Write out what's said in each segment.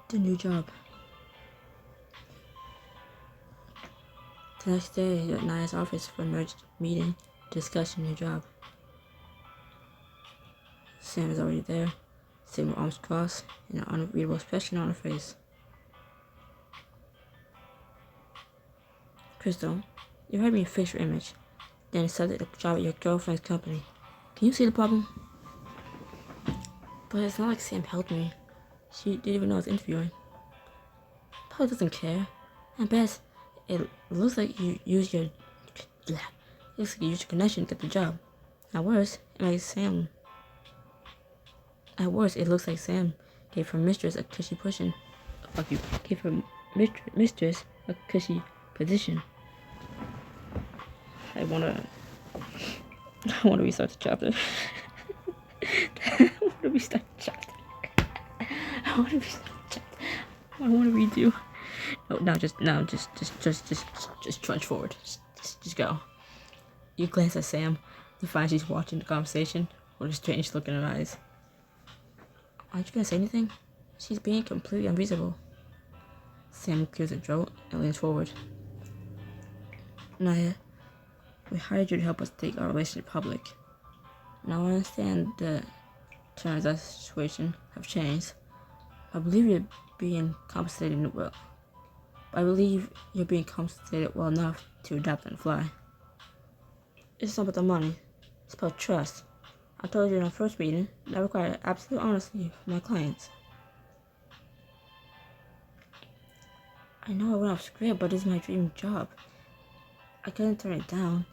the new job. The next day, you're at Naya's office for an emergency meeting to discuss your new job. Sam is already there, sitting with arms crossed and an unreadable expression on her face. Crystal, you heard me fix your image, then accepted a job at your girlfriend's company. Can you see the problem? But it's not like Sam helped me. She didn't even know I was interviewing. Probably doesn't care. At best, it looks like you used your connection to get the job. At worst, it looks like Sam gave her mistress a cushy position. Gave her mistress a cushy position. I wanna restart the chapter. I wanna redo. Just trudge forward. Just go. You glance at Sam to find she's watching the conversation with a strange look in her eyes. Aren't you gonna say anything? She's being completely unreasonable. Sam clears her throat and leans forward. Naya, we hired you to help us take our relationship public. Now I understand the terms of that situation have changed. I believe you're being compensated well. I believe you're being compensated well enough to adapt and fly. It's not about the money. It's about trust. I told you in our first meeting that I require absolute honesty from my clients. I know I went off script, but it's my dream job. I couldn't turn it down,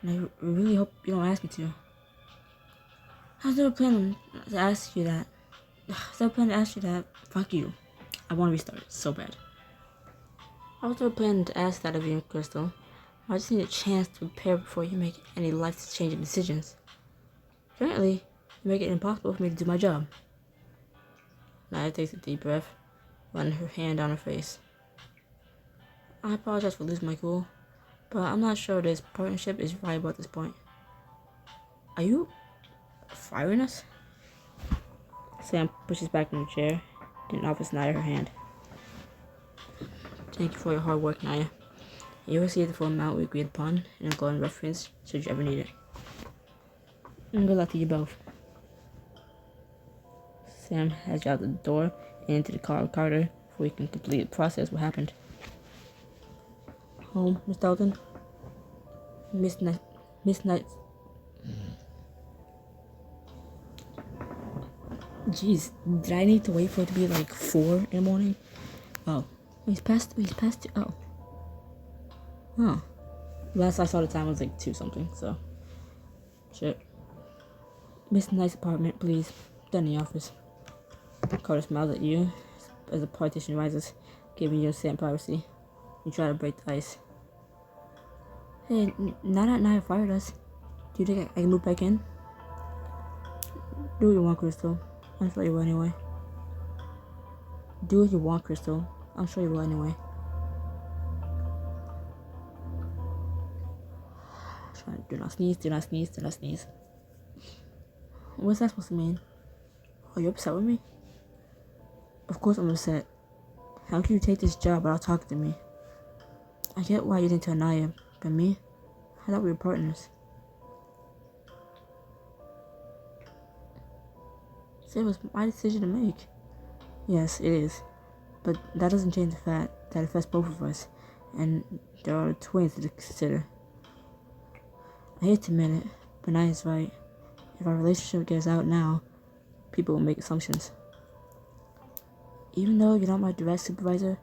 and I really hope you don't ask me to. I was never planning to ask you that. Fuck you. I want to restart so bad. I was never planning to ask that of you, Crystal. I just need a chance to prepare before you make any life-changing decisions. Currently, you make it impossible for me to do my job. Naya takes a deep breath, running her hand on her face. I apologize for losing my cool, but I'm not sure this partnership is viable at this point. Are you firing us? Sam pushes back in her chair and offers Naya her hand. Thank you for your hard work, Naya. You receive the full amount we agreed upon and a glowing reference should you ever need it. And good luck to you both. Sam heads out the door and into the car with Carter before we can complete the process what happened. Home, Miss Dalton? Miss Knight. Jeez, did I need to wait for it to be like 4 in the morning? Oh. He's past 2. Oh. Huh. Last I saw the time was like 2 something, so. Shit. Miss Knight's apartment, please. Down in the office. Carter smiles at you as the partition rises, giving you Sam privacy. You try to break the ice. Hey, now that Naya fired us, do you think I can move back in? Do what you want, Crystal. I'm sure you will anyway. Do what you want, Crystal. I'm sure you will anyway. Do not sneeze, do not sneeze, do not sneeze. What's that supposed to mean? Are you upset with me? Of course I'm upset. How can you take this job without talking to me? I get why you didn't tell Naya, but me? I thought we were partners. So it was my decision to make. Yes, it is. But that doesn't change the fact that it affects both of us, and there are twins to consider. I hate to admit it, but Naya's right. If our relationship gets out now, people will make assumptions. Even though you're not my direct supervisor,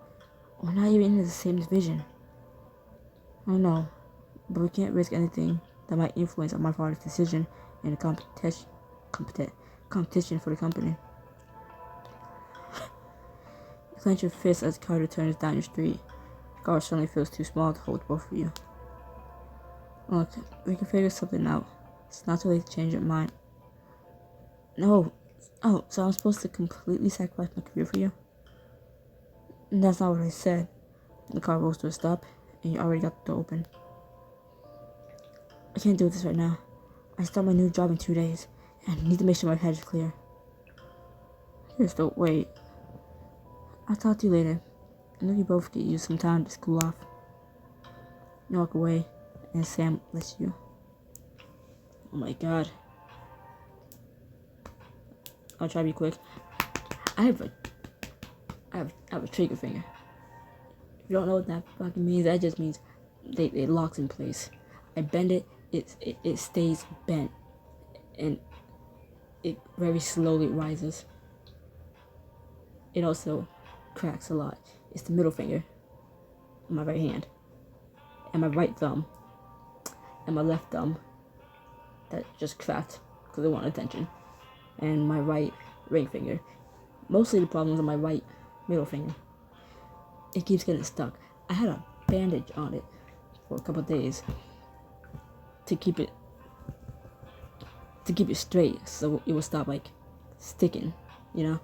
we're not even in the same division. I know, but we can't risk anything that might influence my father's decision in the competition for the company. You clench your fist as Carter turns down your street. The car suddenly feels too small to hold both of you. Look, we can figure something out. It's not too late to change your mind. No. Oh, so I'm supposed to completely sacrifice my career for you? That's not what I said. The car rolls to a stop, and you already got the door open. I can't do this right now. I start my new job in 2 days, and I need to make sure my head is clear. Crystal, wait. I'll talk to you later. I know you both get used some time to school off. You walk away, and Sam lets you. Oh my god. I'll try to be quick. I have a trigger finger. If you don't know what that fucking means, that just means it locks in place. I bend it, it stays bent, and it very slowly rises. It also cracks a lot. It's the middle finger on my right hand, and my right thumb, and my left thumb that just cracked because it wanted attention, and my right ring finger. Mostly the problem is on my right middle finger. It keeps getting stuck. I had a bandage on it for a couple of days to keep it straight, so it would stop like sticking, you know.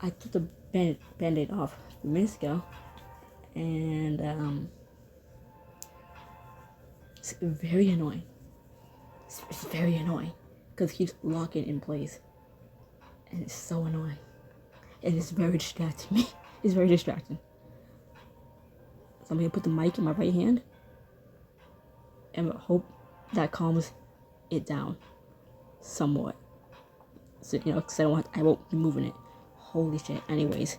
I took the band-aid off a few minutes ago, and it's very annoying. It's very annoying because it keeps locking in place, and it's so annoying. And it's very distracting me. It's very distracting. So I'm gonna put the mic in my right hand and hope that calms it down somewhat. So, you know, because I won't be moving it. Holy shit. Anyways,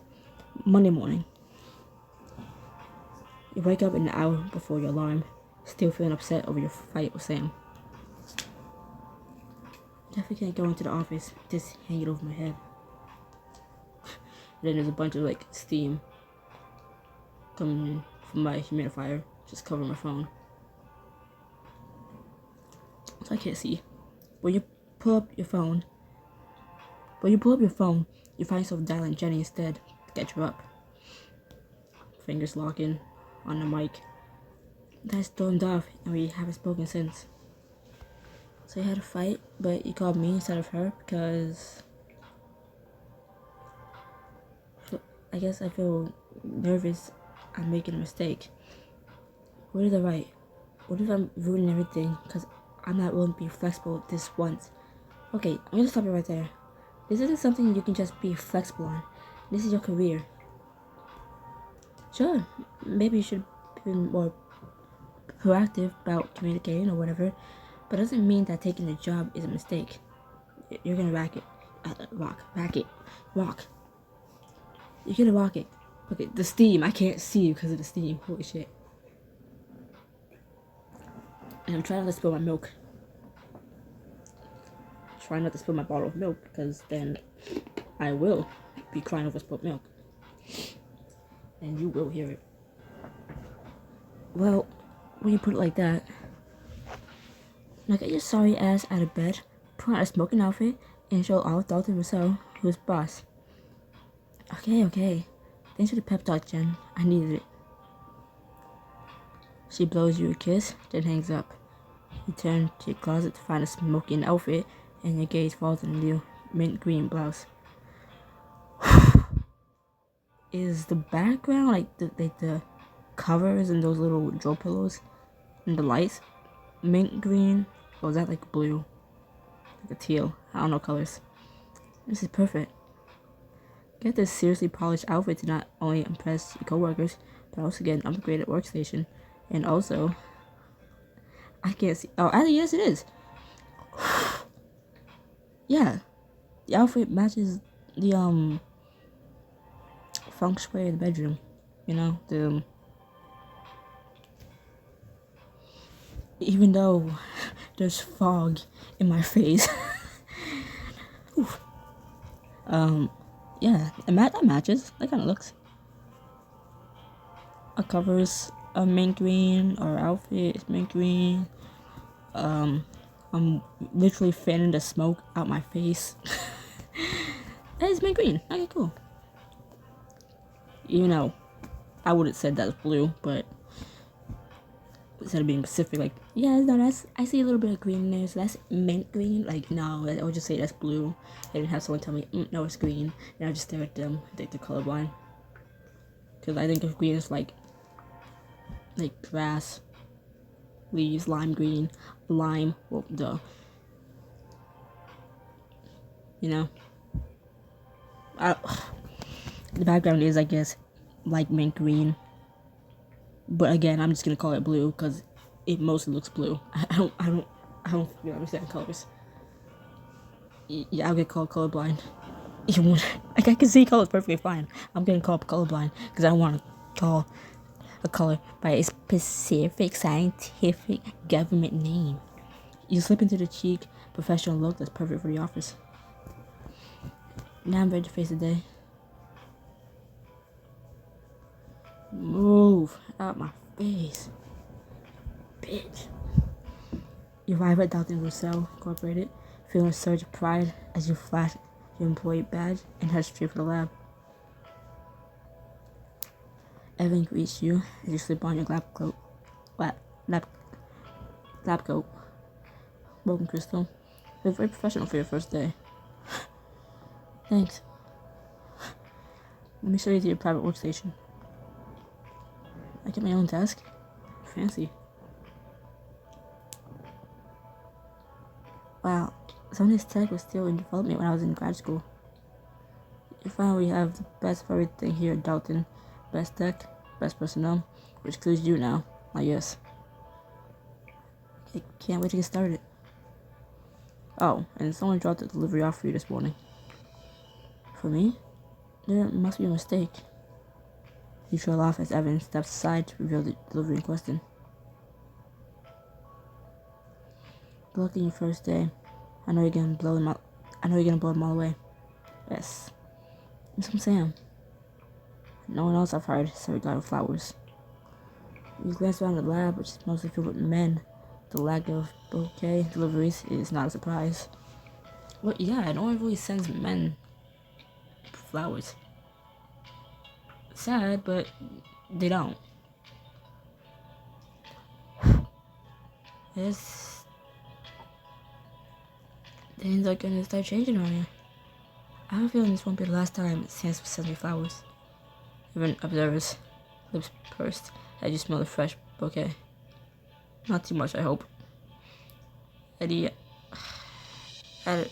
Monday morning. You wake up an hour before your alarm, still feeling upset over your fight with Sam. Definitely can't go into the office, just hang it over my head. And then there's a bunch of like steam coming in from my humidifier, just covering my phone. So I can't see. When you pull up your phone, you find yourself dialing Jenny instead to get you up. Fingers locking on the mic. That stormed off, and we haven't spoken since. So you had a fight, but you called me instead of her because I guess I feel nervous I'm making a mistake. What is the right? What if I'm ruining everything because I'm not willing to be flexible this once? Okay, I'm gonna stop it right there. This isn't something you can just be flexible on. This is your career. Sure, maybe you should be more proactive about communicating or whatever, but it doesn't mean that taking the job is a mistake. You're gonna rock. You're gonna rock it. Okay, the steam. I can't see you because of the steam. Holy shit. And I'm trying not to spill my milk. Trying not to spill my bottle of milk because then I will be crying over spilled milk. And you will hear it. Well, when you put it like that, now get your sorry ass out of bed, put on a smoking outfit, and show all of Dr. Rousseau who's boss. Okay. Thanks for the pep talk, Jen. I needed it. She blows you a kiss, then hangs up. You turn to your closet to find a smoking outfit, and your gaze falls on a new mint green blouse. Is the background like the covers and those little drawer pillows and the lights mint green, or is that like blue, like a teal? I don't know colors. This is perfect. Get this seriously polished outfit to not only impress your coworkers, but also get an upgraded workstation. And also, I can't see. Oh, actually, yes, it is. Yeah, the outfit matches the feng shui of the bedroom. You know, even though there's fog in my face. Yeah, that matches. That kind of looks. Our covers are mint green. Our outfit is mint green. I'm literally fanning the smoke out my face. That is mint green. Okay, cool. You know, I would have said that's blue, but instead of being specific, like, yeah, no, I see a little bit of green in there, so that's mint green. Like, no, I would just say that's blue, and have someone tell me, no, it's green, and I just stare at them, think they're colorblind. Because I think of green as like grass, leaves, lime green, lime, well, duh. You know? The background is, I guess, like mint green. But again, I'm just gonna call it blue because it mostly looks blue. I don't really understand colors. Yeah, I'll get called colorblind. Like I can see colors perfectly fine. I'm getting called colorblind because I don't want to call a color by a specific scientific government name. You slip into the chic professional look that's perfect for the office. Now I'm ready to face the day. Move out my face, bitch. You arrive at Dalton Russell Incorporated, feeling a surge of pride as you flash your employee badge and head straight for the lab. Evan greets you as you slip on your lab coat. Lab coat. Welcome, Crystal. You're very professional for your first day. Thanks. Let me show you to your private workstation. I get my own desk. Fancy. Wow, some of this tech was still in development when I was in grad school. You find we have the best of everything here at Dalton. Best tech, best personnel, which includes you now. Yes. I can't wait to get started. Oh, and someone dropped the delivery off for you this morning. For me? There must be a mistake. You trail off as Evan steps aside to reveal the delivery in question. Good luck on your first day. I know you're gonna blow them all away. Yes. It's from Sam. No one else I've heard said regarding flowers. You glance around the lab, which is mostly filled with men. The lack of bouquet deliveries is not a surprise. Well, yeah, no one really sends men flowers. Sad, but they don't. Yes. Things are gonna start changing around here. I have a feeling this won't be the last time Sam sends me flowers. Even observers, lips pursed as you smell the fresh bouquet. Not too much, I hope. Eddie, added.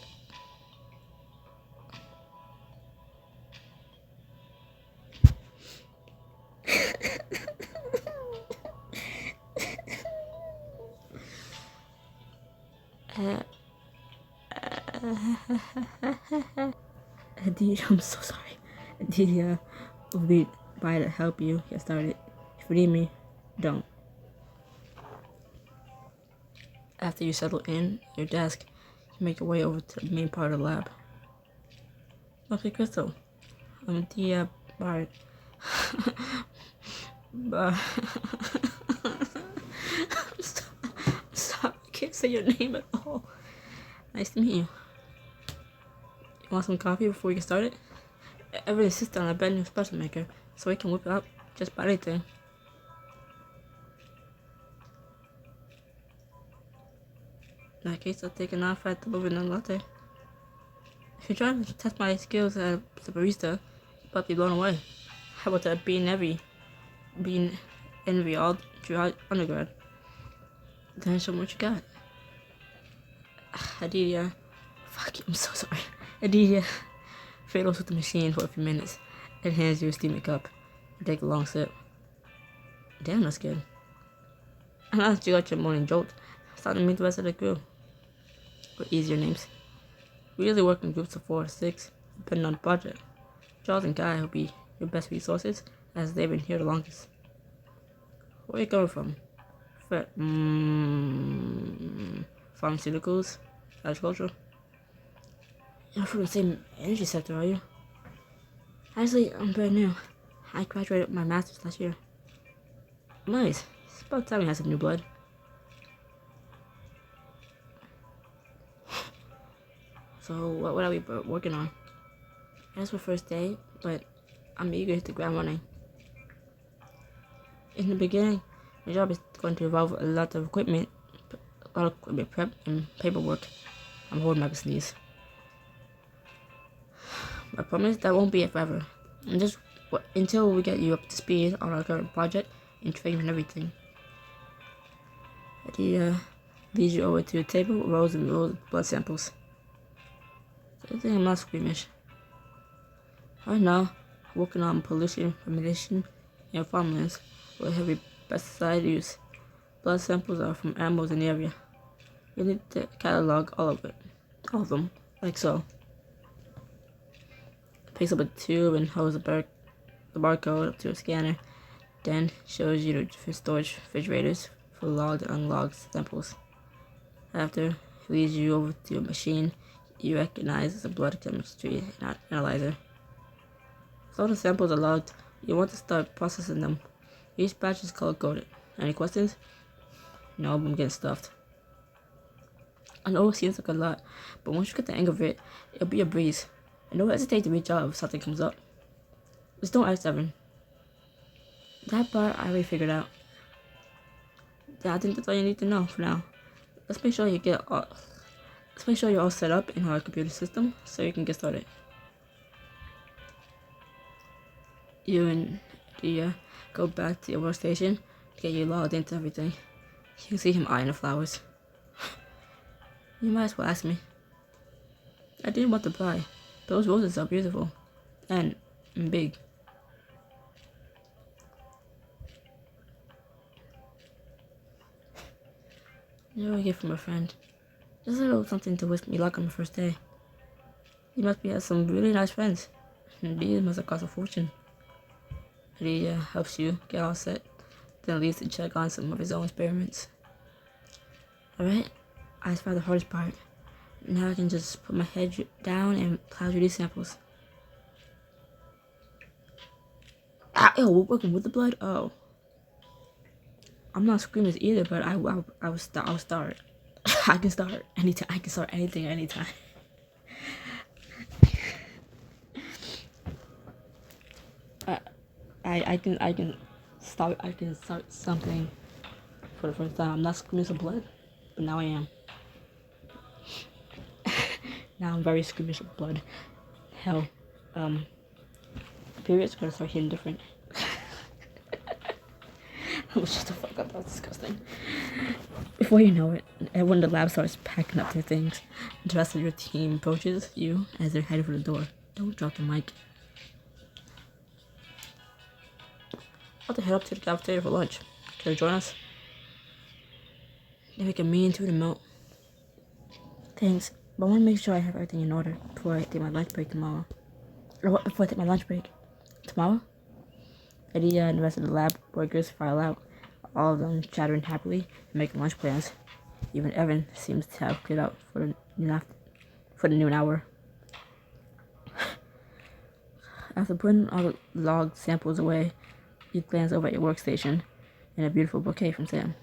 Eddie, I'm so sorry. Eddie, will be by to help you get started. If you need me, don't. After you settle in your desk, you make your way over to the main part of the lab. Okay, Crystal. I'm the Bard. I'm sorry, I can't say your name at all. Nice to meet you. You want some coffee before we get started? Evan insisted on a brand new espresso maker, so we can whip it up just about anything. In that case, I'll take an off-fat delivering latte. If you try to test my skills as a barista, you'll probably be blown away. How about that being envy all throughout undergrad? Then show me what you got. Adidia. Fuck you, I'm so sorry. Adidia. Fiddles with the machine for a few minutes, and hands you a steaming cup. You take a long sip. Damn, that's good. I'm not you got your morning jolt. Starting to meet the rest of the crew. With easier names. We usually work in groups of 4 to 6, depending on the project. Charles and Guy will be your best resources, as they've been here the longest. Where are you coming from? Pharmaceuticals? Agriculture? You're not from the same energy sector, are you? Actually, I'm brand new. I graduated with my master's last year. Nice. It's about time we had some new blood. So, what are we working on? It's my first day, but I'm eager to hit the ground running. In the beginning, my job is going to involve a lot of equipment prep and paperwork. I'm holding my sneeze. I promise that won't be it forever. And just until we get you up to speed on our current project and training and everything. He leads you over to a table with rows and rows of blood samples. I think I'm not squeamish. Right now, working on pollution remediation in farmlands with heavy pesticide use. Blood samples are from animals in the area. You need to catalog all of them, like so. Picks up a tube and holds the barcode up to a scanner, then shows you the storage refrigerators for logged and unlogged samples. After, he leads you over to a machine you recognize as a blood chemistry analyzer. So the samples are logged, you want to start processing them. Each batch is color-coded. Any questions? No, I'm getting stuffed. I know it seems like a lot, but once you get the hang of it, it'll be a breeze. And don't hesitate to reach out if something comes up. Just don't ask Evan. That part I already figured out. I think that's all you need to know for now. Let's make sure you're all set up in our computer system so you can get started. You and Dia go back to your workstation to get you logged into everything. You can see him eyeing the flowers. You might as well ask me. I didn't want to buy. Those roses are beautiful. And big. You know what I get from a friend. Just a little something to wish me luck on the first day. He must have some really nice friends. And these must have cost a fortune. He helps you get all set, then leaves to check on some of his own experiments. Alright, I found the hardest part. Now I can just put my head down and plow through these samples. Ew, we're working with the blood? Oh. I'm not squeamish either, but I'll start. I can start anytime. I can start anything anytime. I can start something for the first time. I'm not squeamish of blood, but now I am. Now I'm very squeamish of blood. Hell, periods gonna start hitting different. Shut the fuck up, that's disgusting. Before you know it, everyone in the lab starts packing up their things. The rest of your team approaches you as they're heading for the door. Don't drop the mic. I'll have to head up to the cafeteria for lunch. Can you join us? They make a mean to the milk. Thanks, but I want to make sure I have everything in order before I take my lunch break tomorrow. Before I take my lunch break? Tomorrow? Eddie and the rest of the lab workers file out, all of them chattering happily and making lunch plans. Even Evan seems to have cleared out for the noon hour. After putting all the log samples away, you glance over at your workstation and a beautiful bouquet from Sam.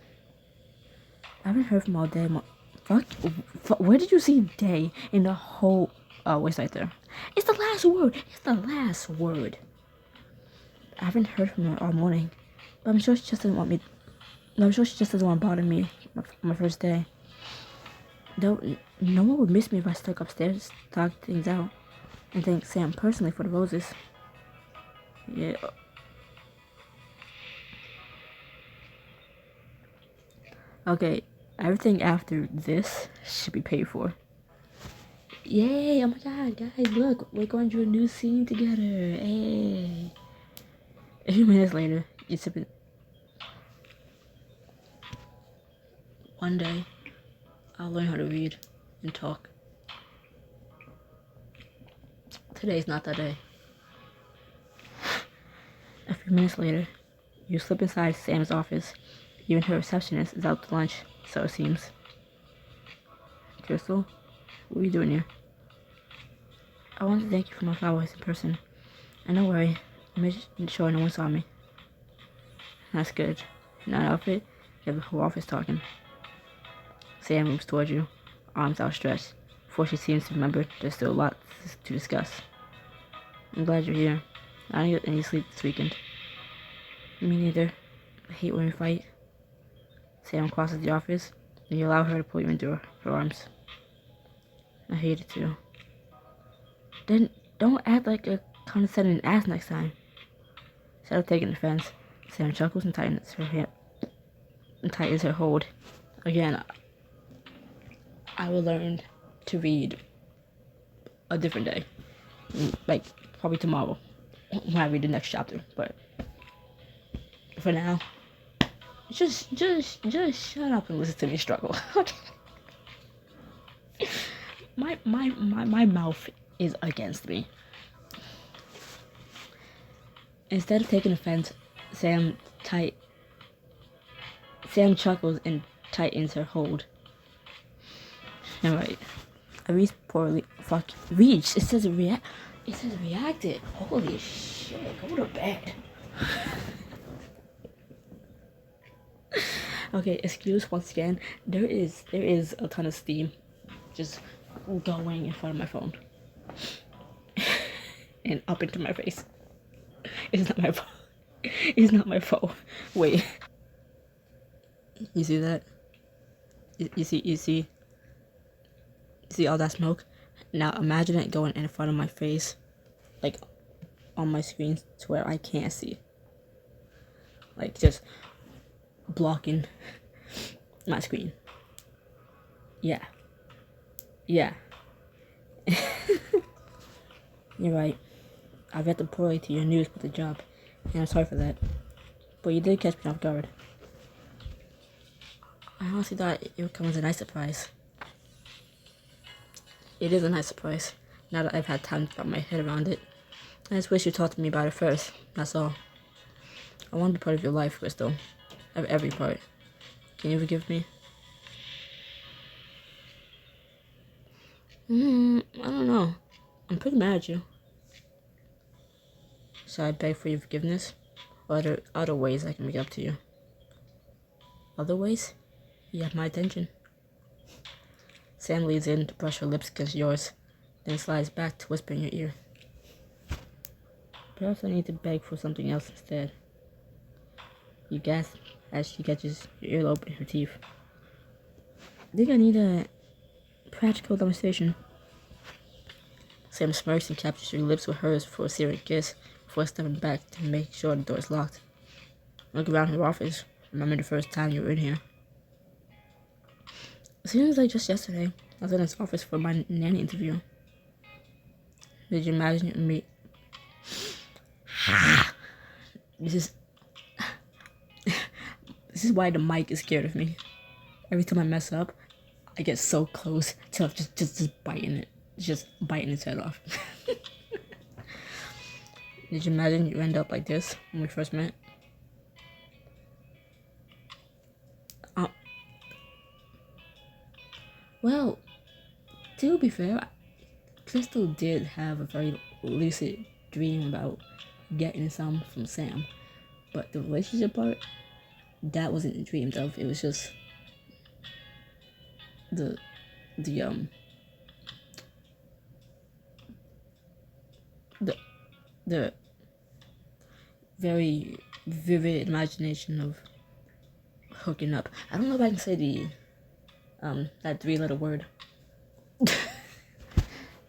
I haven't heard from all day. Fuck? Where did you see day in the whole... Oh, it's right there. It's the last word. It's the last word. I haven't heard from her all morning, but I'm sure she just doesn't want me. I'm sure she just doesn't want to bother me on my first day. Though no one would miss me if I stuck upstairs, talk things out, and thank Sam personally for the roses. Yeah. Okay, everything after this should be paid for. Yay! Oh my god, guys, look, we're going to a new scene together. Hey. A few minutes later, you sip it. One day, I'll learn how to read and talk. Today's not that day. A few minutes later, you slip inside Sam's office. Even her receptionist is out to lunch, so it seems. Crystal, what are you doing here? I want to thank you for my flowers in person. And don't worry, I made sure no one saw me. That's good. In that outfit, you have the whole office talking. Sam moves towards you, arms outstretched. Before she seems to remember, there's still a lot to discuss. I'm glad you're here. I didn't get any sleep this weekend. Me neither. I hate when we fight. Sam crosses the office, and you allow her to pull you into her arms. I hate it too. Then don't act like a condescending ass next time. Instead of taking offense, Sam chuckles and tightens her hold. Again, I will learn to read a different day. Like Probably tomorrow when I read the next chapter. But for now, just shut up and listen to me struggle. Okay. My mouth is against me. Instead of taking offense, Sam chuckles and tightens her hold. Alright. I reached poorly. Fuck. Reached. It says react. It says reacted. Holy shit. Go to bed. Okay, excuse once again. There is a ton of steam just going in front of my phone. And up into my face. It's not my phone. It's not my phone. Wait. You see that? You see all that smoke? Now imagine it going in front of my face, like on my screen to where I can't see. Like just blocking my screen. Yeah. You're right. I read the poorly to your news with the job, and I'm sorry for that. But you did catch me off guard. I honestly thought it would come as a nice surprise. It is a nice surprise, now that I've had time to wrap my head around it. I just wish you talked to me about it first, that's all. I want to be part of your life, Crystal. Of every part. Can you forgive me? I don't know. I'm pretty mad at you. So I beg for your forgiveness? Or are there other ways I can make up to you? Other ways? You have my attention. Sam leans in to brush her lips against yours, then slides back to whisper in your ear. Perhaps I need to beg for something else instead. You gasp as she catches your earlobe in her teeth. I think I need a practical demonstration. Sam smirks and captures your lips with hers for a searing kiss before stepping back to make sure the door is locked. Look around her office. Remember the first time you were in here. It seems like just yesterday, I was in his office for my nanny interview. Did you imagine me? This is why the mic is scared of me. Every time I mess up, I get so close to just biting it. Just biting its head off. Did you imagine you end up like this when we first met? Well, to be fair, Crystal did have a very lucid dream about getting some from Sam. But the relationship part, that wasn't dreamed of. It was just the very vivid imagination of hooking up. I don't know if I can say that 3-letter word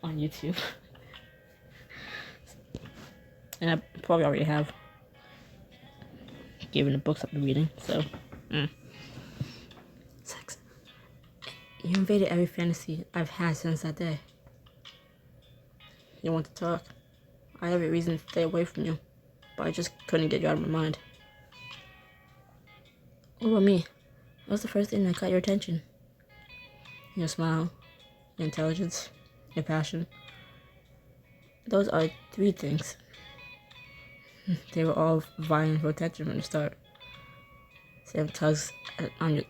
on YouTube. And I probably already have, given the books I've been reading, so. Sex. You invaded every fantasy I've had since that day. You want to talk? I have a reason to stay away from you, but I just couldn't get you out of my mind. What about me? What's the first thing that caught your attention? Your smile, your intelligence, your passion. Those are 3 things. They were all vying for attention from the start. Sam tugs on your...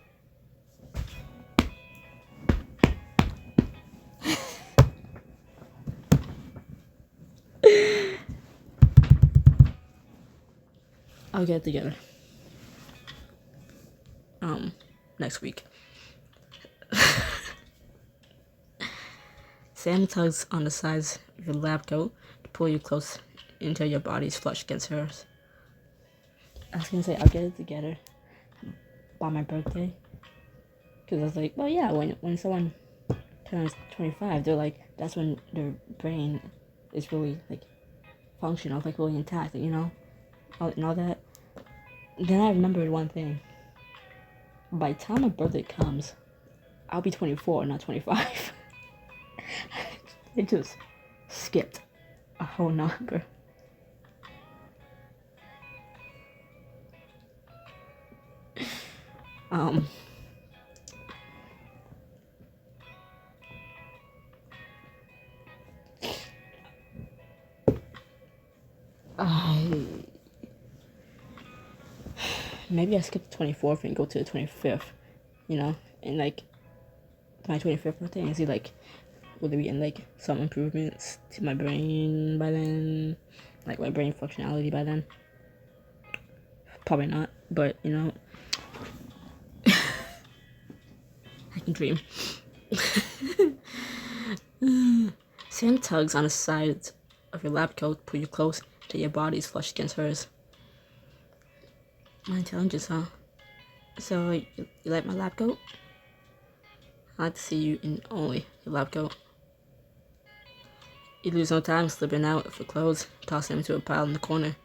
I'll get it together. Next week. Sam tugs on the sides of your lab coat to pull you close until your body's flush against hers. I was gonna say, I'll get it together by my birthday. Because I was like, well, yeah, when someone turns 25, they're like, that's when their brain is really, like, functional, like, really intact, you know? And all that. Then I remembered one thing. By the time my birthday comes, I'll be 24, not 25. It just skipped a whole number. Maybe I skip the 24th and go to the 25th, you know, and like my 25th birthday and see like will there be like some improvements to my brain by then, like my brain functionality by then. Probably not, but you know, I can dream. Sam tugs on the sides of your lab coat, pull you close till your body is flushed against hers. My intelligence, huh? So, you like my lab coat? I'd like to see you in only your lab coat. You lose no time slipping out of your clothes, toss them into a pile in the corner.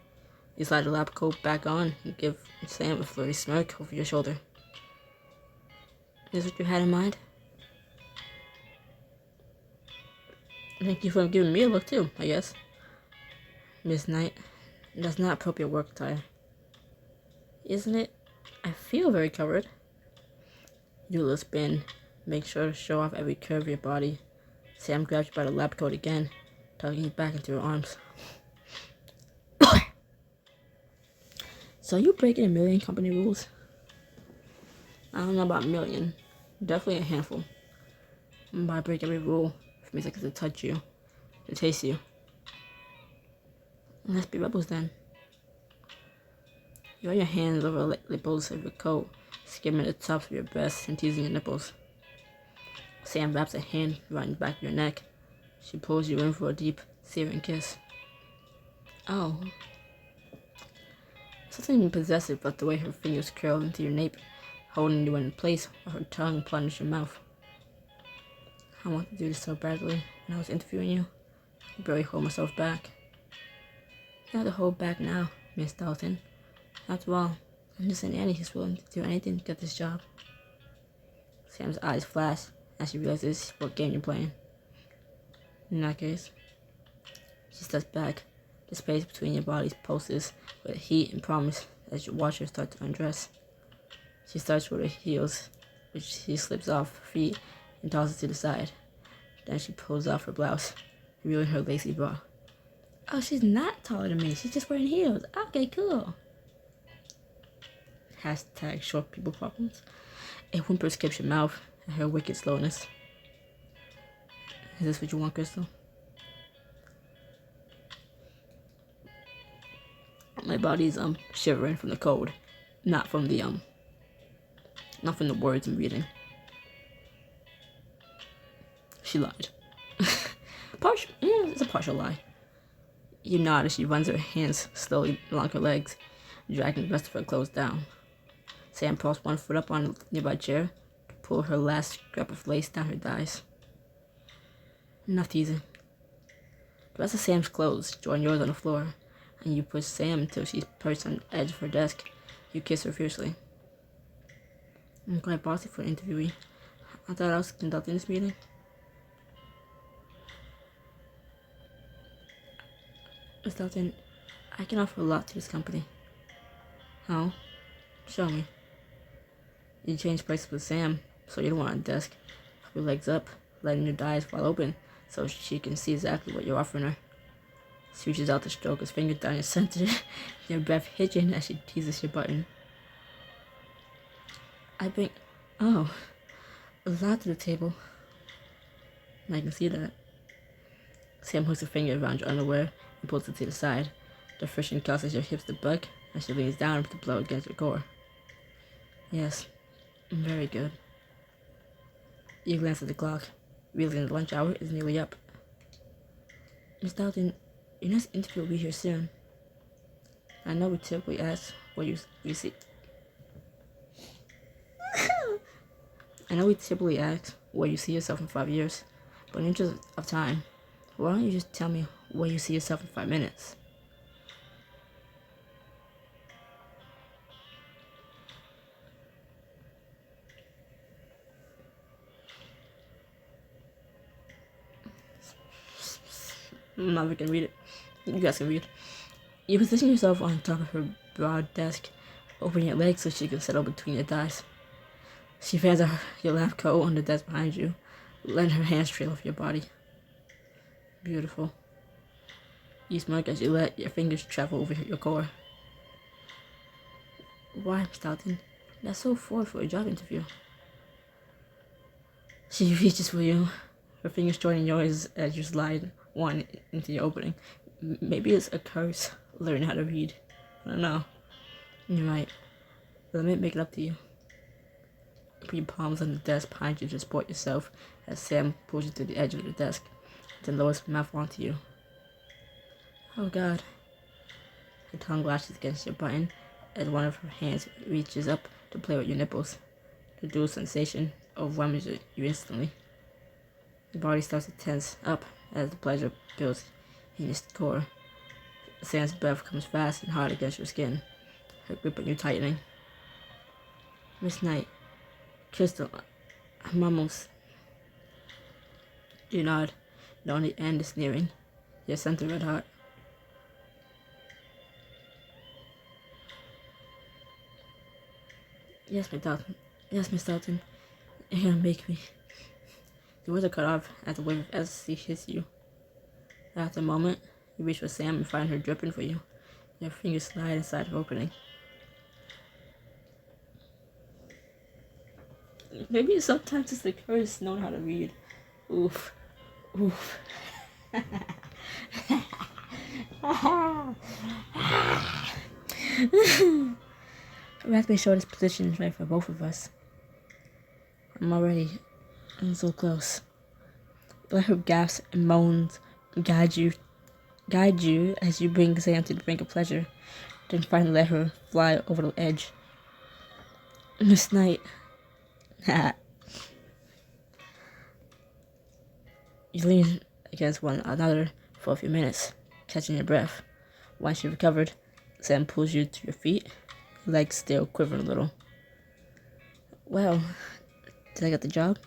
You slide the lab coat back on and give Sam a flirty smirk over your shoulder. Is what you had in mind? Thank you for giving me a look too, I guess. Miss Knight, that's not appropriate work attire. Isn't it? I feel very covered. You do a little spin. Make sure to show off every curve of your body. Sam grabs you by the lab coat again, tugging you back into her arms. So you breaking a million company rules? I don't know about a million. Definitely a handful. But I break every rule for me to touch you, to taste you. Let's be rebels then. You run your hands over the nipples of your coat, skimming the tops of your breasts and teasing your nipples. Sam wraps a hand around the back of your neck. She pulls you in for a deep, searing kiss. Oh. Something possessive about the way her fingers curl into your nape, holding you in place while her tongue plunged your mouth. I wanted to do this so badly when I was interviewing you. I barely hold myself back. You don't have to hold back now, Miss Dalton. After all, I'm just a nanny who's willing to do anything to get this job. Sam's eyes flash as she realizes what game you're playing. In that case, she steps back. The space between your bodies pulses with heat and promise as you watch her start to undress. She starts with her heels, which she slips off her feet and tosses to the side. Then she pulls off her blouse, revealing her lacy bra. Oh, she's not taller than me. She's just wearing heels. Okay, cool. Hashtag short people problems. A whimper skips your mouth at her wicked slowness. Is this what you want, Crystal? My body's shivering from the cold, not from the words I'm reading. She lied. It's a partial lie. You nod as she runs her hands slowly along her legs, dragging the rest of her clothes down. Sam props one foot up on a nearby chair to pull her last scrap of lace down her thighs. Enough teasing. The rest of Sam's clothes join yours on the floor, and you push Sam until she's perched on the edge of her desk. You kiss her fiercely. I'm quite bossy for an interviewee. I thought I was conducting this meeting. Miss Dalton, I can offer a lot to this company. How? Show me. You change places with Sam, so you don't want on the desk. Put your legs up, letting your thighs wide open so she can see exactly what you're offering her. She reaches out to stroke his finger down your center, your breath hitching as she teases your button. I bring, a lot to the table. I can see that. Sam hooks a finger around your underwear and pulls it to the side. The friction causes your hips to buck as she leans down to blow against your core. Yes, very good. You glance at the clock, realizing the lunch hour is nearly up. Miss Dalton, your next interview will be here soon. I know we typically ask what you see. I know we typically ask where you see yourself in 5 years, but in the interest of time, why don't you just tell me where you see yourself in 5 minutes? I'm never gonna read it. You guys can read. You position yourself on top of her broad desk, opening your legs so she can settle between your thighs. She fans your lap coat on the desk behind you, letting her hands trail off your body. Beautiful. You smirk as you let your fingers travel over your core. Why, Miss Dalton? That's so forward for a job interview. She reaches for you, her fingers joining yours as you slide one into your opening. Maybe it's a curse, learning how to read. I don't know. You're right. Let me make it up to you. Put your palms on the desk behind you to support yourself as Sam pulls you to the edge of the desk, then lowers her mouth onto you. Oh God. Her tongue lashes against your button as one of her hands reaches up to play with your nipples. The dual sensation overwhelms you instantly. Your body starts to tense up as the pleasure builds in your core. Sam's breath comes fast and hard against your skin, her grip on you tightening. Miss Knight, Crystal, I'm almost... You nod, knowing the end is nearing. Your center red hot. Yes, Miss Dalton. Yes, Miss Dalton. You're gonna make me. The words are cut off as the wave of ecstasy hits you. After a moment, you reach for Sam and find her dripping for you. Your fingers slide inside her opening. Maybe sometimes it's the curse knowing how to read. Oof. Oof. Raspberry Short's position is right for both of us. I'm so close. Let her gasps and moans guide you as you bring Sam to the brink of pleasure, then finally let her fly over the edge. Miss Knight. You lean against one another for a few minutes, catching your breath. Once you've recovered, Sam pulls you to your feet, legs still quivering a little. Well, did I get the job?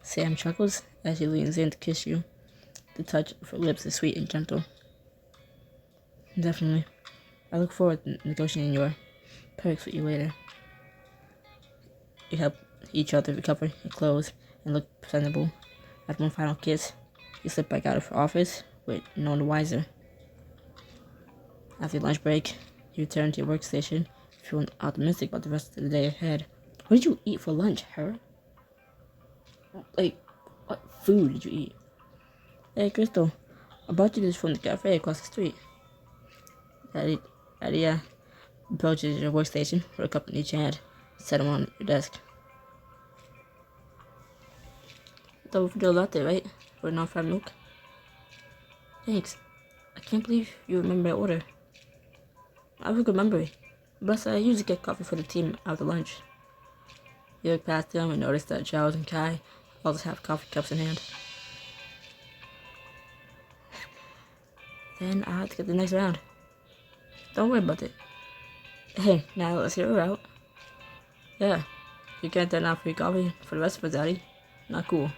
Sam chuckles as she leans in to kiss you. The touch of her lips is sweet and gentle. Definitely. I look forward to negotiating your perks with you later. You help each other recover your clothes and look presentable. After one final kiss, you slip back out of her office with no one the wiser. After your lunch break, you return to your workstation, feeling optimistic about the rest of the day ahead. What did you eat for lunch, her? Like, what food did you eat? Hey, Crystal, I bought you this from the cafe across the street. Daddy approaches your workstation with a cup in each hand, set them on your desk. Double for latte, right? For non-fat milk? Thanks. I can't believe you remember my order. I have a good memory, but I usually get coffee for the team after lunch. You look past them and notice that Giles and Kai also have coffee cups in hand. Then I'll have to get the next round. Don't worry about it. Hey, now let's hear her out. Yeah, you can't turn out free coffee for the rest of us, Daddy. Not cool.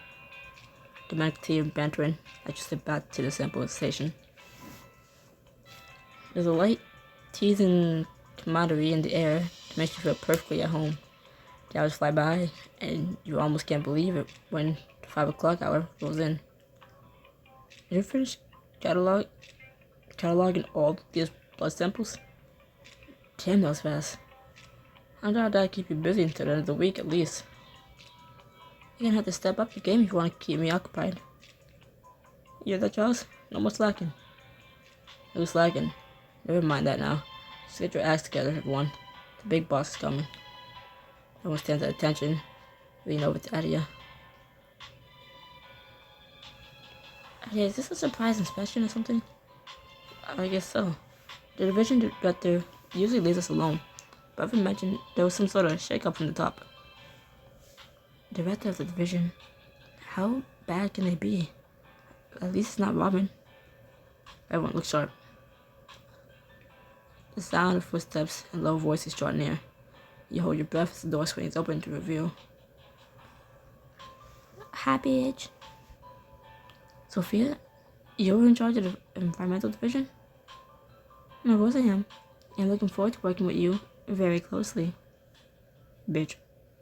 The medical team bantering as you slip back to the sample station. There's a light, teasing camaraderie in the air that makes you feel perfectly at home. The hours fly by, and you almost can't believe it when the 5 o'clock hour rolls in. Did you finish cataloging all these blood samples? Damn, that was fast. I doubt that'll keep you busy until the end of the week at least. You're gonna have to step up your game if you want to keep me occupied. You hear that, Charles? No more slacking. Who's slacking? Never mind that now. Just get your acts together, everyone. The big boss is coming. Everyone stands at attention. Lean over to Adia. Adia, is this a surprise inspection or something? I guess so. The division director usually leaves us alone, but Evan mentioned there was some sort of shake-up from the top. Director of the division? How bad can they be? At least it's not Robin. Everyone looks sharp. The sound of footsteps and low voices draw near. You hold your breath as the door swings open to reveal. Hi, bitch. Sophia? You're in charge of the environmental division? Of course I am. I'm looking forward to working with you very closely. Bitch.